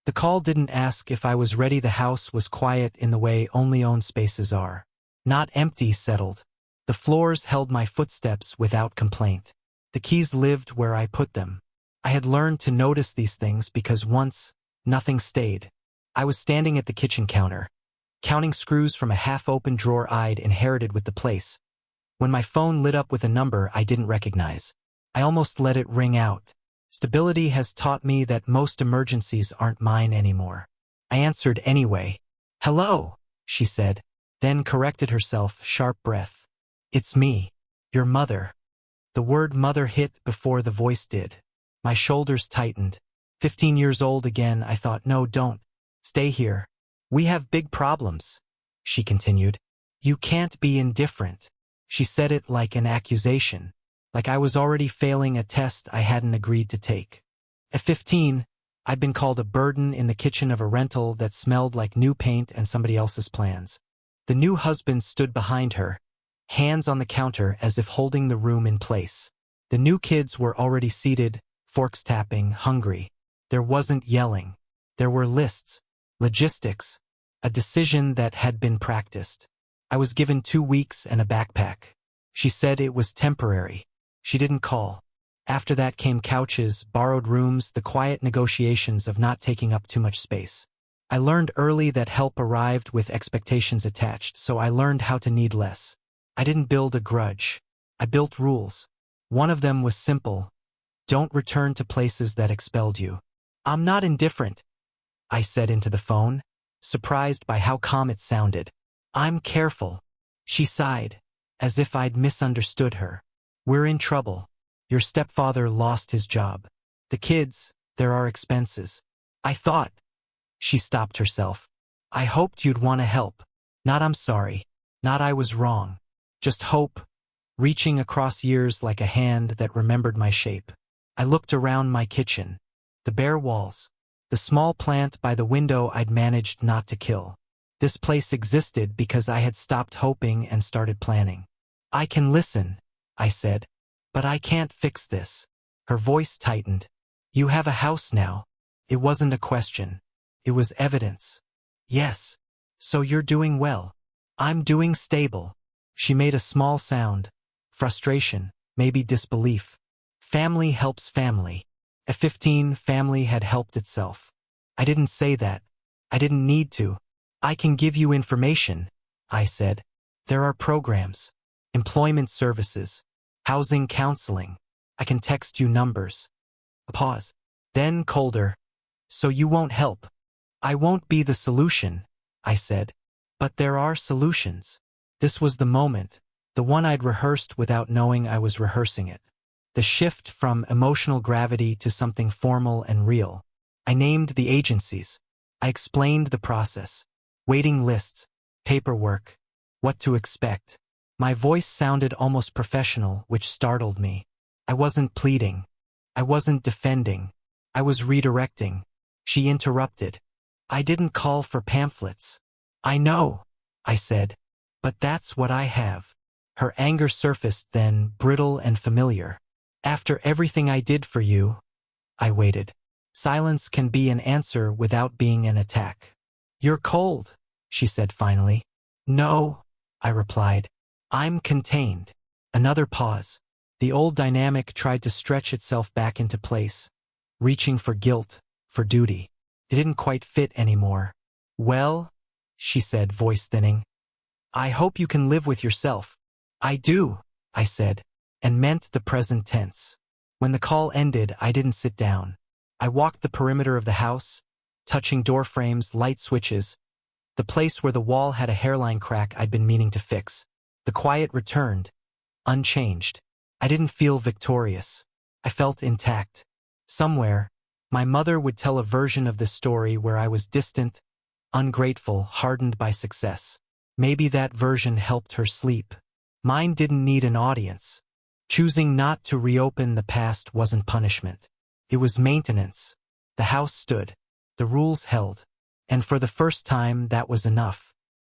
The call didn't ask if I was ready. The house was quiet in the way only owned spaces are. Not empty, settled. The floors held my footsteps without complaint. The keys lived where I put them. I had learned to notice these things because once, nothing stayed. I was standing at the kitchen counter, counting screws from a half-open drawer I'd inherited with the place, when my phone lit up with a number I didn't recognize. I almost let it ring out. Stability has taught me that most emergencies aren't mine anymore. I answered anyway. "Hello," she said, then corrected herself, sharp breath. "It's me, your mother." The word mother hit before the voice did. My shoulders tightened. 15 years old again, I thought. "No, don't. Stay here. We have big problems," she continued. "You can't be indifferent." She said it like an accusation, like I was already failing a test I hadn't agreed to take. At 15, I'd been called a burden in the kitchen of a rental that smelled like new paint and somebody else's plans. The new husband stood behind her, hands on the counter as if holding the room in place. The new kids were already seated, forks tapping, hungry. There wasn't yelling. There were lists, logistics, a decision that had been practiced. I was given 2 weeks and a backpack. She said it was temporary. She didn't call. After that came couches, borrowed rooms, the quiet negotiations of not taking up too much space. I learned early that help arrived with expectations attached, so I learned how to need less. I didn't build a grudge. I built rules. One of them was simple. Don't return to places that expelled you. "I'm not indifferent," I said into the phone, surprised by how calm it sounded. "I'm careful." She sighed, as if I'd misunderstood her. "We're in trouble. Your stepfather lost his job. The kids, there are expenses." I thought. She stopped herself. "I hoped you'd want to help. Not I'm sorry. Not I was wrong. Just hope," reaching across years like a hand that remembered my shape. I looked around my kitchen. The bare walls. The small plant by the window I'd managed not to kill. This place existed because I had stopped hoping and started planning. "I can listen," I said, "but I can't fix this." Her voice tightened. "You have a house now." It wasn't a question. It was evidence. "Yes. So you're doing well." "I'm doing stable." She made a small sound. Frustration, maybe disbelief. Family helps family. At 15, family had helped itself. I didn't say that. I didn't need to. "I can give you information," I said. "There are programs, employment services, housing counseling. I can text you numbers." A pause. Then colder. "So you won't help?" "I won't be the solution," I said. "But there are solutions." This was the moment, the one I'd rehearsed without knowing I was rehearsing it. The shift from emotional gravity to something formal and real. I named the agencies. I explained the process. Waiting lists, paperwork, what to expect. My voice sounded almost professional, which startled me. I wasn't pleading. I wasn't defending. I was redirecting. She interrupted. "I didn't call for pamphlets." "I know," I said, "but that's what I have." Her anger surfaced then, brittle and familiar. "After everything I did for you," I waited. Silence can be an answer without being an attack. "You're cold," she said finally. "No," I replied. "I'm contained." Another pause. The old dynamic tried to stretch itself back into place, reaching for guilt, for duty. It didn't quite fit anymore. "Well," she said, voice thinning, "I hope you can live with yourself." "I do," I said, and meant the present tense. When the call ended, I didn't sit down. I walked the perimeter of the house, touching door frames, light switches, the place where the wall had a hairline crack I'd been meaning to fix. The quiet returned, unchanged. I didn't feel victorious. I felt intact. Somewhere, my mother would tell a version of this story where I was distant, ungrateful, hardened by success. Maybe that version helped her sleep. Mine didn't need an audience. Choosing not to reopen the past wasn't punishment. It was maintenance. The house stood. The rules held. And for the first time, that was enough.